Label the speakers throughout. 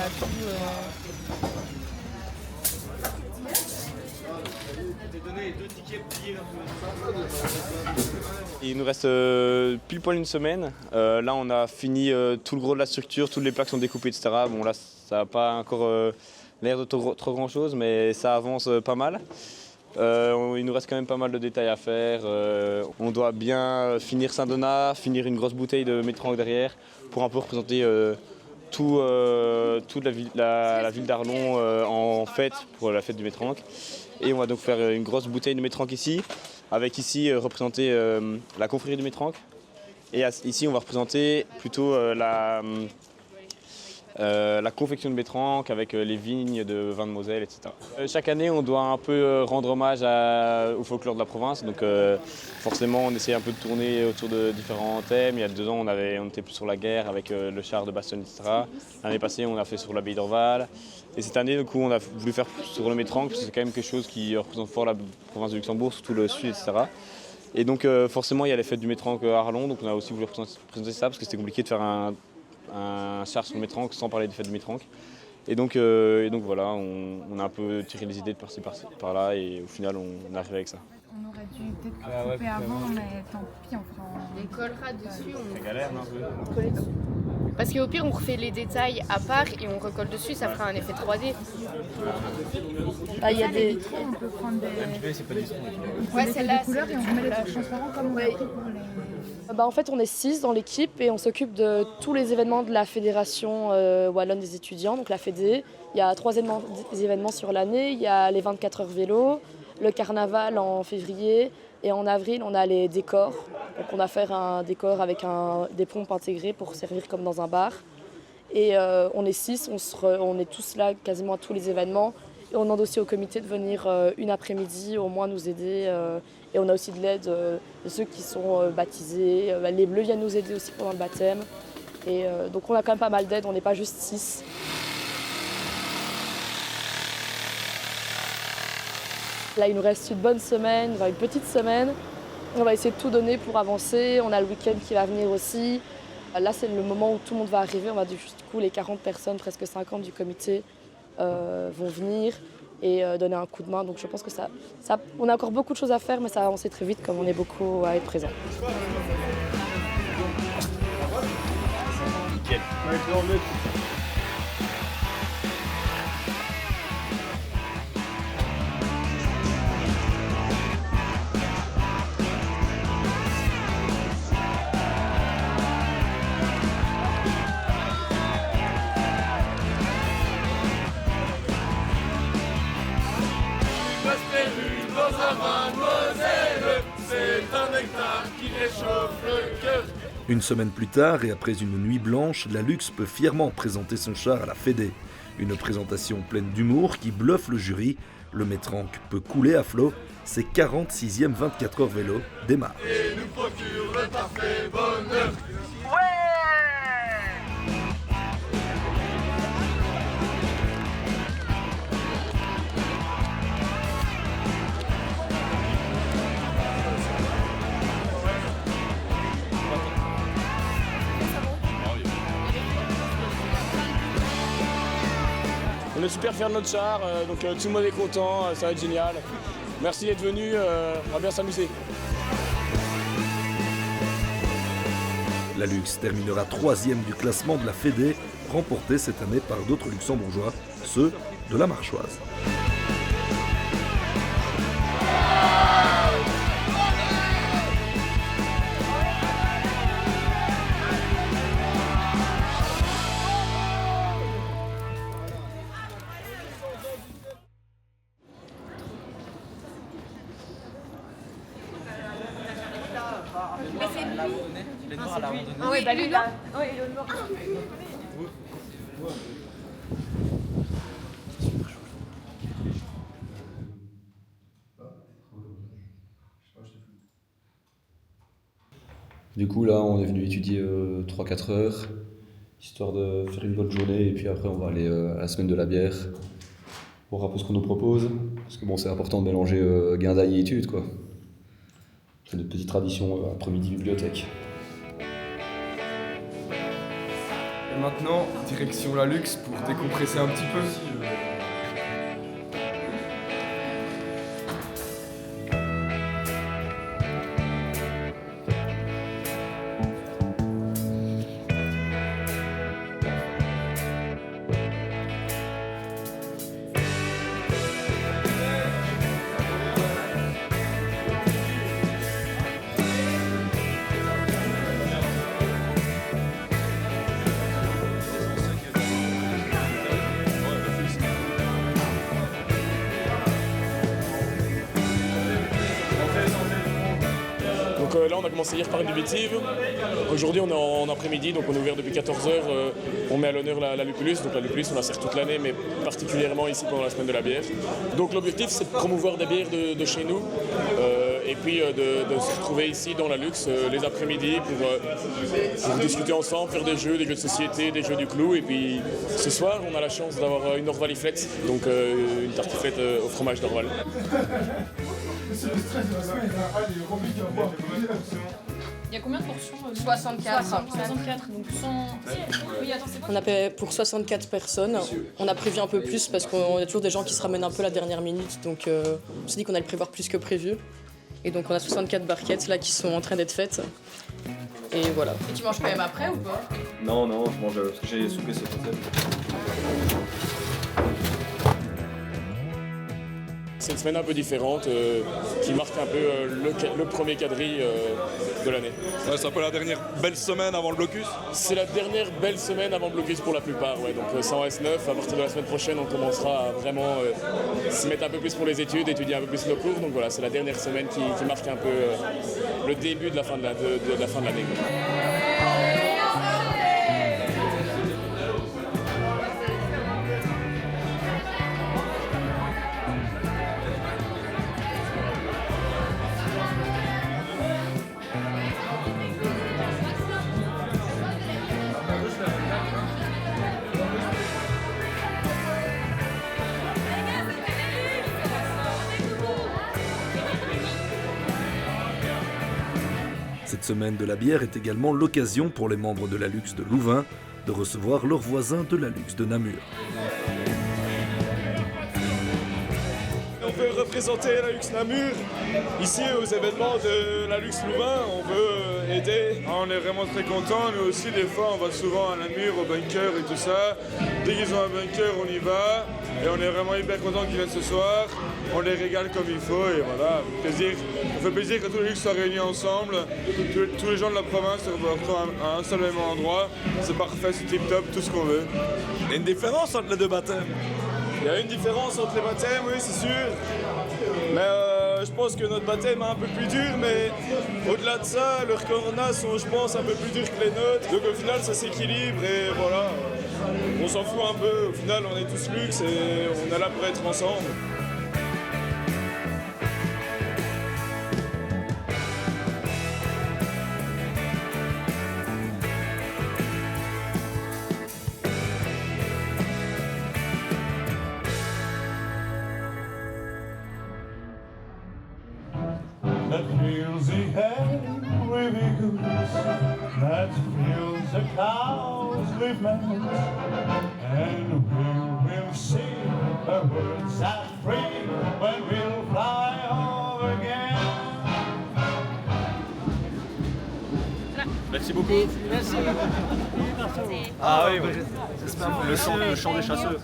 Speaker 1: tout.
Speaker 2: Il nous reste pile poil une semaine. Là, on a fini tout le gros de la structure, toutes les plaques sont découpées, etc. Bon, là, ça n'a pas encore l'air de trop grand chose, mais ça avance pas mal. Il nous reste quand même pas mal de détails à faire. On doit bien finir Saint-Donat, finir une grosse bouteille de Métranque derrière pour un peu représenter toute la ville d'Arlon en fête pour la fête du Métranque. Et on va donc faire une grosse bouteille de Métranque ici, avec ici représenter la confrérie du Métranque. Et ici on va représenter plutôt la confection de Métranque avec les vignes de vin de Moselle, etc. Chaque année, on doit un peu rendre hommage au folklore de la province. Donc forcément, on essaie un peu de tourner autour de différents thèmes. Il y a 2 ans, on était plus sur la guerre avec le char de Bastogne, etc. L'année passée, on a fait sur l'abbaye d'Orval. Et cette année, du coup, on a voulu faire sur le Métranque, parce que c'est quand même quelque chose qui représente fort la province de Luxembourg, surtout le sud, etc. Et donc forcément, il y a les fêtes du Métranque à Arlon. Donc on a aussi voulu présenter ça, parce que c'était compliqué de faire un char sur le Métranque sans parler des fêtes du Métranque. Et donc voilà, on a un peu tiré les idées de par-ci par-là et au final on est arrivé avec ça.
Speaker 1: On aurait dû peut-être couper avant, mais tant pis, on fera
Speaker 3: On collera dessus.
Speaker 2: C'est galère, non, un peu.
Speaker 3: Parce qu'au pire, on refait les détails à part et on recolle dessus, ça fera un effet 3D.
Speaker 1: Bah, il y a des vitraux, on peut prendre des,
Speaker 3: Celle-là,
Speaker 1: des couleurs et on met les trucs transparents comme on a pris pour les...
Speaker 4: En fait, on est 6 dans l'équipe et on s'occupe de tous les événements de la Fédération Wallonne des étudiants, donc la Fédé. Il y a 3 événements sur l'année. Il y a les 24 heures vélo, le carnaval en février et en avril, on a les décors. Donc on a fait un décor avec des pompes intégrées pour servir comme dans un bar. Et on est 6, on est tous là quasiment à tous les événements. Et on demande aussi au comité de venir une après-midi au moins nous aider. Et on a aussi de l'aide de ceux qui sont baptisés. Les Bleus viennent nous aider aussi pendant le baptême. Et donc on a quand même pas mal d'aide, on n'est pas juste 6. Là il nous reste une bonne semaine, une petite semaine. On va essayer de tout donner pour avancer. On a le week-end qui va venir aussi. Là c'est le moment où tout le monde va arriver. On va du coup les 40 personnes, presque 50 du comité vont venir et donner un coup de main. Donc je pense que on a encore beaucoup de choses à faire, mais ça va avancer très vite comme on est beaucoup à être présents.
Speaker 2: Nickel.
Speaker 5: Une semaine plus tard, et après une nuit blanche, la Luxe peut fièrement présenter son char à la Fédé. Une présentation pleine d'humour qui bluffe le jury. Le Métranque peut couler à flot. Ses 46e 24 heures vélo démarrent.
Speaker 6: Et nous procure le parfait bonheur.
Speaker 7: On est super fiers de notre char, donc tout le monde est content, ça va être génial. Merci d'être venu, on va bien s'amuser.
Speaker 5: La Luxe terminera 3e du classement de la Fédé, remporté cette année par d'autres luxembourgeois, ceux de la Marchoise.
Speaker 3: Ah oui, bah lui là.
Speaker 8: Du coup, là, on est venu étudier 3-4 heures, histoire de faire une bonne journée, et puis après, on va aller à la semaine de la bière, voir un peu ce qu'on nous propose, parce que bon, c'est important de mélanger guindaille et études, quoi. C'est notre petite tradition après-midi bibliothèque.
Speaker 9: Maintenant, direction la Luxe pour décompresser un petit peu.
Speaker 7: Donc là on a commencé hier par une nubitive. Aujourd'hui on est en après-midi, donc on est ouvert depuis 14h. On met à l'honneur la Lupulus. Donc la Lupulus on la sert toute l'année, mais particulièrement ici pendant la semaine de la bière. Donc l'objectif c'est de promouvoir des bières de chez nous et puis de se retrouver ici dans la Luxe les après-midi pour discuter ensemble, faire des jeux de société, des jeux du clou. Et puis ce soir on a la chance d'avoir une Orvaliflette, donc une tartiflette au fromage d'Orval.
Speaker 10: C'est le stress de la semaine. Allez, Romy qui va boire.
Speaker 1: Il y a combien de portions
Speaker 3: 64.
Speaker 1: 64, donc 100... Oui, attends, c'est quoi?
Speaker 11: On a fait pour 64 personnes. On a prévu un peu plus parce qu'on a toujours des gens qui se ramènent un peu à la dernière minute. Donc on s'est dit qu'on allait prévoir plus que prévu. Et donc on a 64 barquettes là qui sont en train d'être faites. Et voilà.
Speaker 1: Et tu manges quand même après ou pas?
Speaker 8: Non, je mange parce que j'ai soupé ce hôtel.
Speaker 7: C'est une semaine un peu différente qui marque un peu le premier quadrille de l'année.
Speaker 6: Ouais, c'est un peu la dernière belle semaine avant le blocus.
Speaker 7: C'est la dernière belle semaine avant le blocus pour la plupart. Ouais. Donc sans S9, à partir de la semaine prochaine, on commencera à vraiment se mettre un peu plus pour les études, étudier un peu plus nos cours. Donc voilà, c'est la dernière semaine qui marque un peu le début de la fin de l'année.
Speaker 5: Cette semaine de la bière est également l'occasion pour les membres de la Luxe de Louvain de recevoir leurs voisins de la Luxe de Namur.
Speaker 7: On veut représenter la Luxe Namur ici aux événements de la Luxe Louvain. On veut aider.
Speaker 6: On est vraiment très contents. Nous aussi, des fois, on va souvent à Namur, au bunker et tout ça. Dès qu'ils ont un bunker, on y va. Et on est vraiment hyper contents qu'ils viennent ce soir. On les régale comme il faut et voilà, on fait plaisir que tous les Luxe soient réunis ensemble. Tous les gens de la province se retrouvent à un seul même endroit. C'est parfait, c'est tip top, tout ce qu'on veut. Il y a une différence entre les deux baptêmes.
Speaker 7: Il y a une différence entre les baptêmes, oui, c'est sûr. Mais je pense que notre baptême est un peu plus dur, mais au-delà de ça, leurs coronas sont, je pense, un peu plus durs que les nôtres. Donc au final, ça s'équilibre et voilà. On s'en fout un peu. Au final, on est tous Luxe et on est là pour être ensemble.
Speaker 12: That fills the hay with the goose, that fills the cows with milk, and we will sing a word set free when we'll fly home again.
Speaker 8: Merci beaucoup.
Speaker 1: Merci.
Speaker 8: Ah oui, le chant des chasseurs.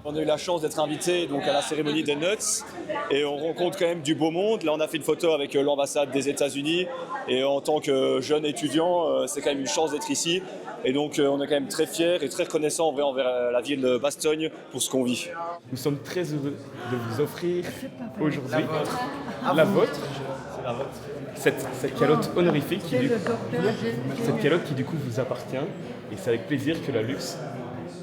Speaker 13: On a eu la chance d'être invité donc à la cérémonie des Nuts et on rencontre quand même du beau monde. Là, on a fait une photo avec l'ambassade des États-Unis et en tant que jeune étudiant, c'est quand même une chance d'être ici. Et donc, on est quand même très fiers et très reconnaissants envers la ville de Bastogne pour ce qu'on vit.
Speaker 14: Nous sommes très heureux de vous offrir aujourd'hui la vôtre. Cette calotte honorifique cette calotte qui du coup vous appartient et c'est avec plaisir que la Luxe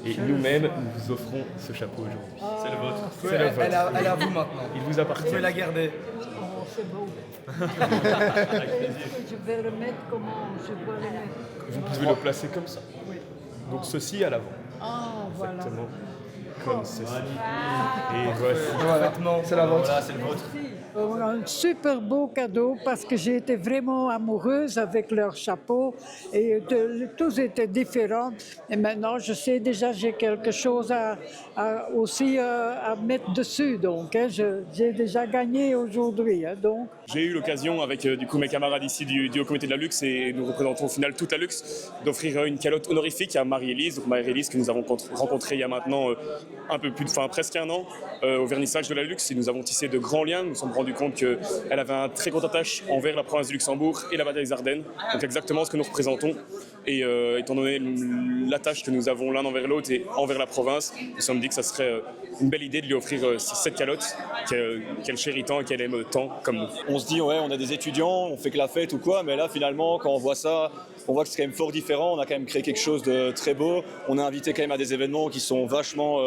Speaker 14: et nous-mêmes nous vous offrons ce chapeau aujourd'hui.
Speaker 9: C'est le vôtre.
Speaker 14: C'est le vôtre.
Speaker 9: Elle est à vous maintenant.
Speaker 14: Il vous appartient.
Speaker 9: Vous pouvez la garder.
Speaker 15: Oh, c'est beau. Je vais le mettre comment je dois le mettre.
Speaker 14: Vous pouvez le placer comme ça.
Speaker 15: Oui.
Speaker 14: Donc ceci à l'avant.
Speaker 15: Ah, voilà.
Speaker 14: Exactement. comme ceci. Et voici.
Speaker 9: Voilà, c'est la vôtre.
Speaker 13: Voilà, c'est le vôtre.
Speaker 15: Un super beau cadeau parce que j'ai été vraiment amoureuse avec leur chapeau et tous étaient différents. Et maintenant, je sais déjà, j'ai quelque chose aussi à mettre dessus. Donc, j'ai déjà gagné aujourd'hui. Donc.
Speaker 7: J'ai eu l'occasion avec du coup mes camarades ici du Haut Comité de la Luxe et nous représentons au final toute la Luxe d'offrir une calotte honorifique à Marie-Élise. Donc Marie-Élise que nous avons rencontrée il y a maintenant presque un an au vernissage de la Luxe et nous avons tissé de grands liens. Nous nous sommes rendus compte qu'elle avait un très grande attache envers la province du Luxembourg et la bataille des Ardennes. Donc exactement ce que nous représentons. Et étant donné l'attache que nous avons l'un envers l'autre et envers la province, nous nous sommes dit que ça serait une belle idée de lui offrir cette calotte qu'elle chérit tant et qu'elle aime tant comme nous.
Speaker 13: On se dit, ouais, on a des étudiants, on fait que la fête ou quoi, mais là, finalement, quand on voit ça, on voit que c'est quand même fort différent. On a quand même créé quelque chose de très beau. On est invité quand même à des événements qui sont vachement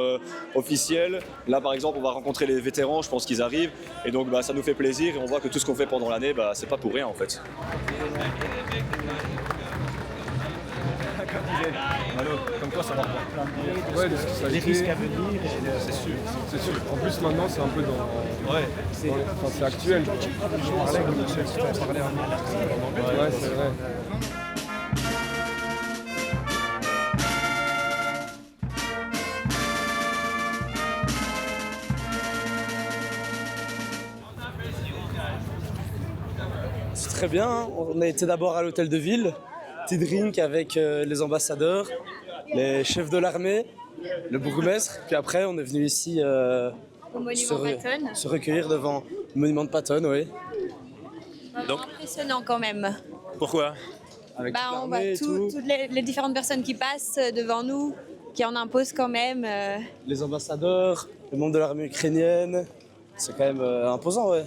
Speaker 13: officiels. Là, par exemple, on va rencontrer les vétérans, je pense qu'ils arrivent. Et donc, ça nous fait plaisir et on voit que tout ce qu'on fait pendant l'année, c'est pas pour rien, en fait.
Speaker 14: Comme quoi ça va avoir plein de des risques à venir, c'est sûr. C'est sûr. En plus maintenant c'est un peu dans. Ouais. C'est actuel. Je parlais comme je parlais un peu. Ouais, c'est vrai.
Speaker 16: C'est très bien. On a été d'abord à l'hôtel de ville. Petit drink avec les ambassadeurs, les chefs de l'armée, le bourgmestre. Puis après, on est venu ici
Speaker 3: Au monument Patton.
Speaker 16: se recueillir devant le monument de Patton, oui.
Speaker 17: Donc,
Speaker 18: Impressionnant quand même.
Speaker 17: pourquoi?
Speaker 16: Avec
Speaker 18: On voit toutes les différentes personnes qui passent devant nous, qui en imposent quand même.
Speaker 16: Les ambassadeurs, le membre de l'armée ukrainienne. C'est quand même imposant, ouais.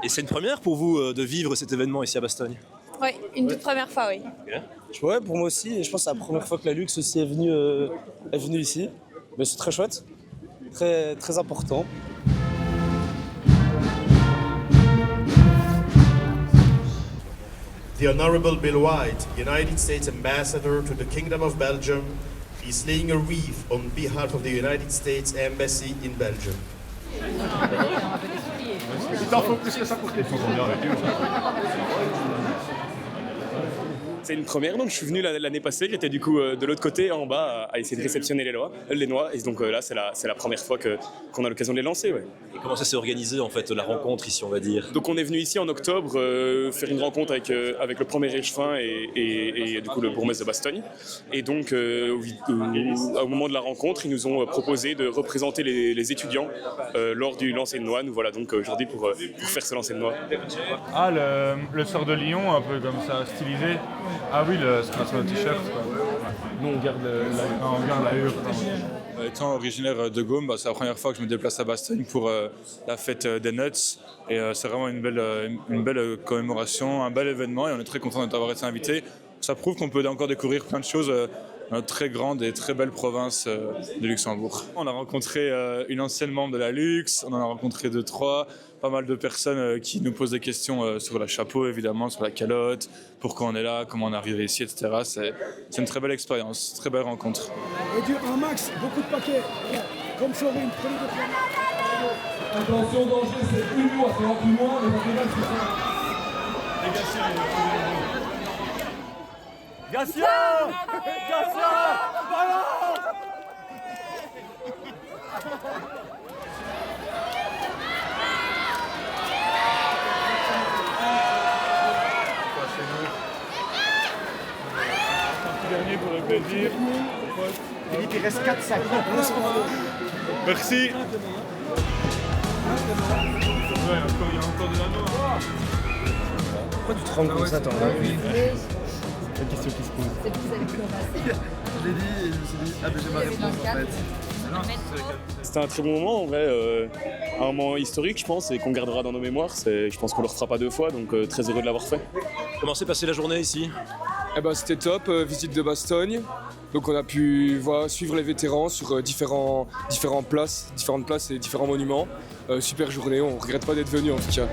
Speaker 17: Et c'est une première pour vous de vivre cet événement ici à Bastogne?
Speaker 18: Oui, une toute première fois, oui.
Speaker 16: Ouais, pour moi aussi. Et je pense que c'est la première fois que la Luxe aussi est venue ici. Mais c'est très chouette, très, très important.
Speaker 19: The Honorable Bill White, United States Ambassador to the Kingdom of Belgium, is laying a wreath on behalf of the United States Embassy in Belgium.
Speaker 10: Il t'en faut plus que ça pour tes filles.
Speaker 7: C'est une première, donc je suis venu l'année passée, j'étais du coup de l'autre côté en bas à essayer de réceptionner les noix, et donc là c'est la première fois qu'on a l'occasion de les lancer. Ouais.
Speaker 17: Et comment ça s'est organisé en fait, la rencontre ici on va dire?
Speaker 7: Donc on est venu ici en octobre faire une rencontre avec le premier échevin et du coup le bourgmestre de Bastogne. Et donc au moment de la rencontre, ils nous ont proposé de représenter les étudiants lors du lancer de noix. Nous voilà donc aujourd'hui pour faire ce lancer de noix.
Speaker 6: Ah, le sort de Lyon, un peu comme ça, stylisé. Ah oui, c'est notre t-shirt.
Speaker 14: Nous on garde l'allure.
Speaker 6: Étant originaire de Gaume, c'est la première fois que je me déplace à Bastogne pour la fête des Nuts. Et c'est vraiment une belle commémoration, un bel événement et on est très content d'avoir été invité. Ça prouve qu'on peut encore découvrir plein de choses dans notre très grande et très belle province de Luxembourg. On a rencontré une ancienne membre de la Luxe, on en a rencontré 2-3, pas mal de personnes qui nous posent des questions sur le chapeau évidemment, sur la calotte, pourquoi on est là, comment on est arrivé ici, etc. C'est une très belle expérience, très belle rencontre.
Speaker 10: Et un max, beaucoup de paquets. Comme Florine, prenez de points.
Speaker 12: Attention, danger, c'est plus loin, c'est plus loin, mais on regarde ce que c'est. Gatien! Voilà!
Speaker 6: Dernier pour le plaisir.
Speaker 10: Philippe, il reste 4 sacs.
Speaker 6: Merci. Il y a encore de l'anneau.
Speaker 16: Pourquoi tu te rends comme ça, toi?
Speaker 14: C'est la question qui se pose.
Speaker 9: Je l'ai dit et je me suis dit, ah ben j'ai ma réponse en fait.
Speaker 7: C'était un très bon moment, en vrai, un moment historique je pense et qu'on gardera dans nos mémoires. Je pense qu'on le refera pas 2 fois, donc très heureux de l'avoir fait.
Speaker 17: Comment s'est passée la journée ici?
Speaker 20: C'était top, visite de Bastogne. Donc on a pu suivre les vétérans sur différentes places et différents monuments. Super journée, on regrette pas d'être venu en tout cas.